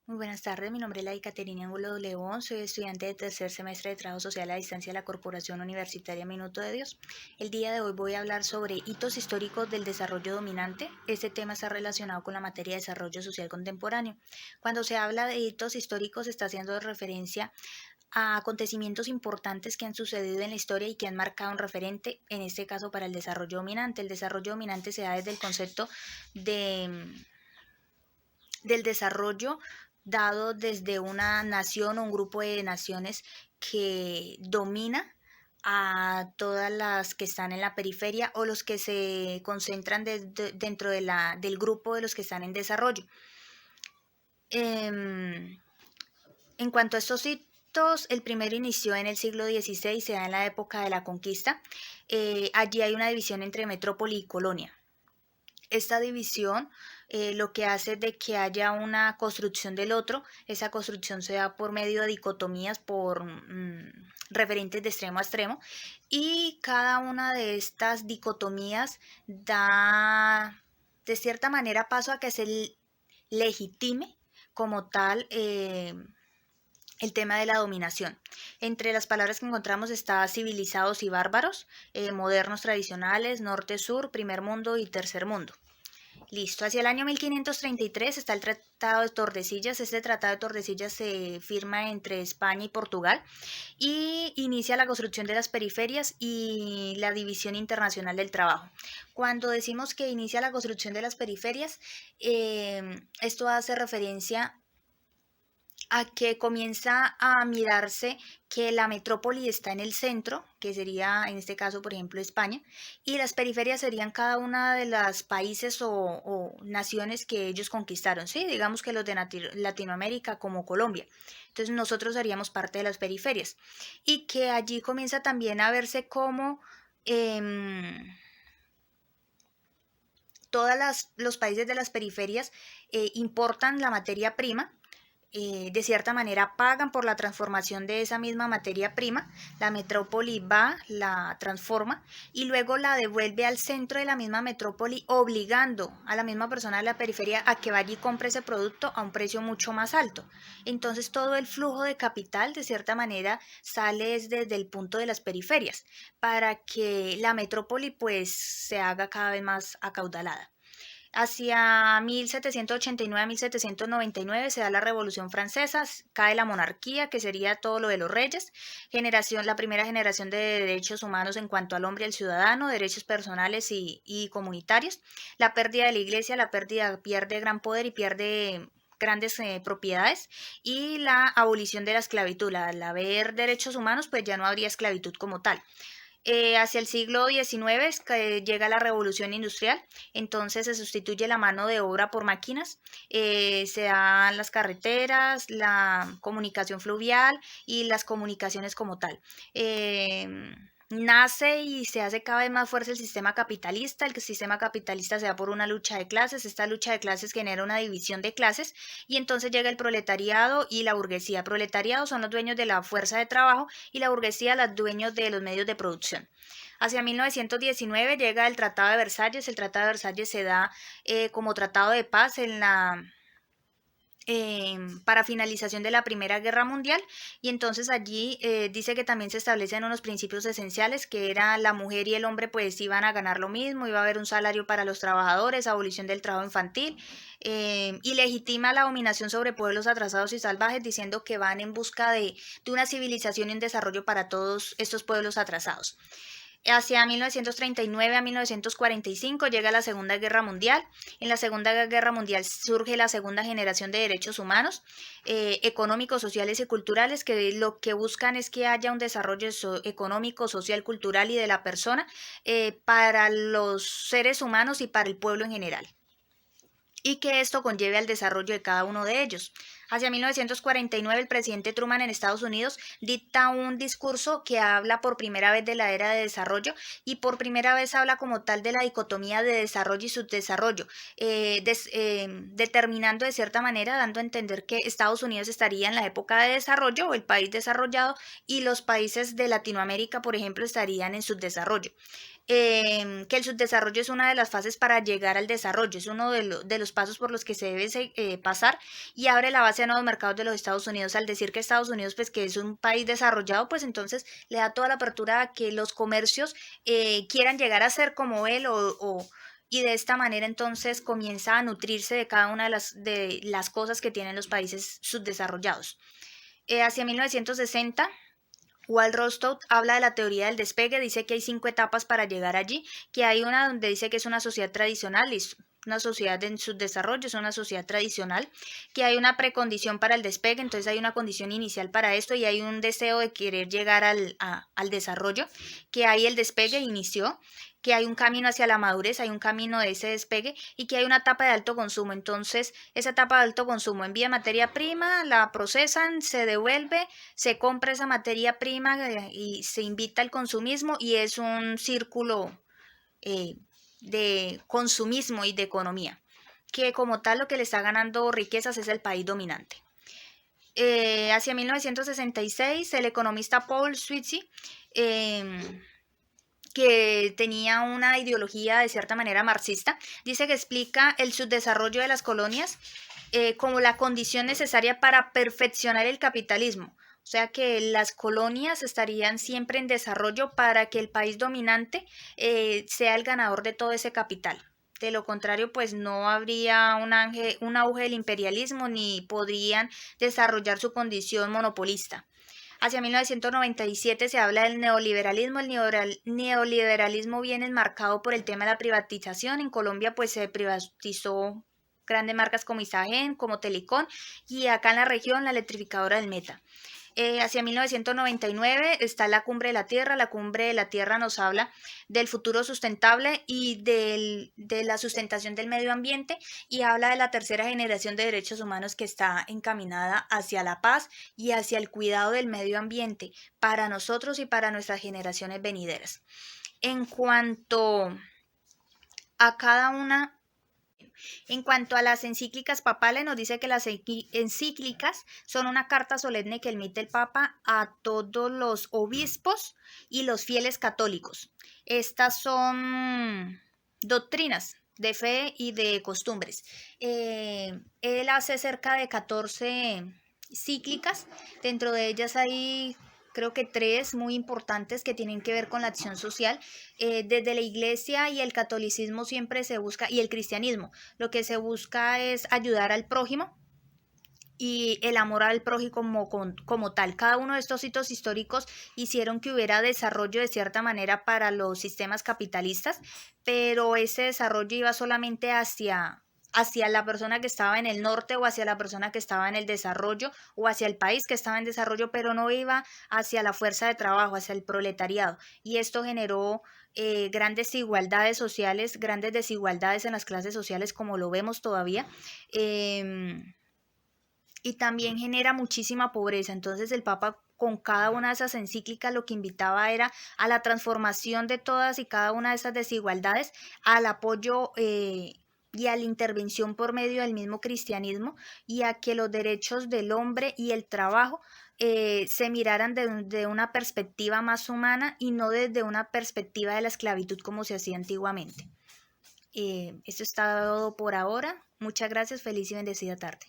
Muy buenas tardes, mi nombre es Lady Caterina Angulo León, soy estudiante de tercer semestre de Trabajo Social a Distancia de la Corporación Universitaria Minuto de Dios. El día de hoy voy a hablar sobre hitos históricos del desarrollo dominante. Este tema está relacionado con la materia de desarrollo social contemporáneo. Cuando se habla de hitos históricos se está haciendo referencia a acontecimientos importantes que han sucedido en la historia y que han marcado un referente, en este caso para el desarrollo dominante. El desarrollo dominante se da desde el concepto de del desarrollo dado desde una nación o un grupo de naciones que domina a todas las que están en la periferia o los que se concentran dentro del grupo de los que están en desarrollo. En cuanto a estos hitos, el primero inició en el siglo XVI, se da en la época de la conquista. Allí hay una división entre metrópoli y colonia. Esta división lo que hace de que haya una construcción del otro, esa construcción se da por medio de dicotomías, por referentes de extremo a extremo, y cada una de estas dicotomías da de cierta manera paso a que se legitime como tal el tema de la dominación. Entre las palabras que encontramos está civilizados y bárbaros, modernos tradicionales, norte-sur, primer mundo y tercer mundo. Listo, hacia el año 1533 está el Tratado de Tordesillas. Este Tratado de Tordesillas se firma entre España y Portugal y inicia la construcción de las periferias y la división internacional del trabajo. Cuando decimos que inicia la construcción de las periferias, esto hace referencia a que comienza a mirarse que la metrópoli está en el centro, que sería en este caso, por ejemplo, España, y las periferias serían cada una de los países o naciones que ellos conquistaron, ¿sí? Digamos que los de Latinoamérica como Colombia. Entonces nosotros haríamos parte de las periferias y que allí comienza también a verse como todos los países de las periferias importan la materia prima, de cierta manera pagan por la transformación de esa misma materia prima, la metrópoli va, la transforma y luego la devuelve al centro de la misma metrópoli, obligando a la misma persona de la periferia a que vaya y compre ese producto a un precio mucho más alto. Entonces todo el flujo de capital de cierta manera sale desde el punto de las periferias para que la metrópoli pues se haga cada vez más acaudalada. Hacia 1789 a 1799 se da la Revolución Francesa, cae la monarquía, que sería todo lo de los reyes, la primera generación de derechos humanos en cuanto al hombre y al ciudadano, derechos personales y comunitarios, la pérdida de la iglesia, pierde gran poder y pierde grandes propiedades y la abolición de la esclavitud. Al haber derechos humanos, pues ya no habría esclavitud como tal. Hacia el siglo XIX llega la revolución industrial, entonces se sustituye la mano de obra por máquinas, se dan las carreteras, la comunicación fluvial y las comunicaciones como tal. Nace y se hace cada vez más fuerte el sistema capitalista. El sistema capitalista se da por una lucha de clases. Esta lucha de clases genera una división de clases y entonces llega el proletariado y la burguesía. Proletariado son los dueños de la fuerza de trabajo y la burguesía los dueños de los medios de producción. Hacia 1919 llega el Tratado de Versalles. El Tratado de Versalles se da como tratado de paz para finalización de la Primera Guerra Mundial y entonces allí dice que también se establecen unos principios esenciales que era la mujer y el hombre pues iban a ganar lo mismo, iba a haber un salario para los trabajadores, abolición del trabajo infantil y legitima la dominación sobre pueblos atrasados y salvajes diciendo que van en busca de una civilización y un desarrollo para todos estos pueblos atrasados. Hacia 1939 a 1945 llega la Segunda Guerra Mundial. En la Segunda Guerra Mundial surge la segunda generación de derechos humanos, económicos, sociales y culturales, que lo que buscan es que haya un desarrollo económico, social, cultural y de la persona para los seres humanos y para el pueblo en general, y que esto conlleve al desarrollo de cada uno de ellos. Hacia 1949 el presidente Truman en Estados Unidos dicta un discurso que habla por primera vez de la era de desarrollo y por primera vez habla como tal de la dicotomía de desarrollo y subdesarrollo, determinando de cierta manera, dando a entender que Estados Unidos estaría en la época de desarrollo o el país desarrollado y los países de Latinoamérica, por ejemplo, estarían en subdesarrollo. que el subdesarrollo es una de las fases para llegar al desarrollo, es uno de los pasos por los que se debe pasar y abre la base a nuevos mercados de los Estados Unidos. Al decir que Estados Unidos, pues que es un país desarrollado, pues entonces le da toda la apertura a que los comercios quieran llegar a ser como él y de esta manera entonces comienza a nutrirse de cada una de las cosas que tienen los países subdesarrollados. Hacia 1960 Wal Rostow habla de la teoría del despegue, dice que hay 5 etapas para llegar allí, que hay una donde dice que es una sociedad tradicional, es una sociedad en subdesarrollo, es una sociedad tradicional, que hay una precondición para el despegue, entonces hay una condición inicial para esto y hay un deseo de querer llegar al desarrollo, que ahí el despegue inició, que hay un camino hacia la madurez, hay un camino de ese despegue y que hay una etapa de alto consumo. Entonces, esa etapa de alto consumo envía materia prima, la procesan, se devuelve, se compra esa materia prima y se invita al consumismo y es un círculo de consumismo y de economía, que como tal lo que le está ganando riquezas es el país dominante. Hacia 1966, el economista Paul Switzy que tenía una ideología de cierta manera marxista, dice que explica el subdesarrollo de las colonias como la condición necesaria para perfeccionar el capitalismo. O sea que las colonias estarían siempre en desarrollo para que el país dominante sea el ganador de todo ese capital. De lo contrario, pues no habría un auge del imperialismo ni podrían desarrollar su condición monopolista. Hacia 1997 se habla del neoliberalismo. El neoliberalismo viene enmarcado por el tema de la privatización. En Colombia pues se privatizó grandes marcas como Isagen, como Telecom y acá en la región la electrificadora del Meta. Hacia 1999 está la Cumbre de la Tierra. La Cumbre de la Tierra nos habla del futuro sustentable y de la sustentación del medio ambiente y habla de la tercera generación de derechos humanos que está encaminada hacia la paz y hacia el cuidado del medio ambiente para nosotros y para nuestras generaciones venideras. En cuanto a cada una en cuanto a las encíclicas papales, nos dice que las encíclicas son una carta solemne que emite el Papa a todos los obispos y los fieles católicos. Estas son doctrinas de fe y de costumbres. Él hace cerca de 14 cíclicas, dentro de ellas hay creo que 3 muy importantes que tienen que ver con la acción social. Desde la iglesia y el catolicismo siempre se busca, y el cristianismo, lo que se busca es ayudar al prójimo y el amor al prójimo como tal. Cada uno de estos hitos históricos hicieron que hubiera desarrollo de cierta manera para los sistemas capitalistas, pero ese desarrollo iba solamente hacia la persona que estaba en el norte o hacia la persona que estaba en el desarrollo o hacia el país que estaba en desarrollo, pero no iba hacia la fuerza de trabajo, hacia el proletariado. Y esto generó grandes desigualdades sociales, grandes desigualdades en las clases sociales como lo vemos todavía. Y también genera muchísima pobreza. Entonces el Papa con cada una de esas encíclicas lo que invitaba era a la transformación de todas y cada una de esas desigualdades, al apoyo y a la intervención por medio del mismo cristianismo y a que los derechos del hombre y el trabajo se miraran de una perspectiva más humana y no desde una perspectiva de la esclavitud como se hacía antiguamente. Esto está todo por ahora. Muchas gracias, feliz y bendecida tarde.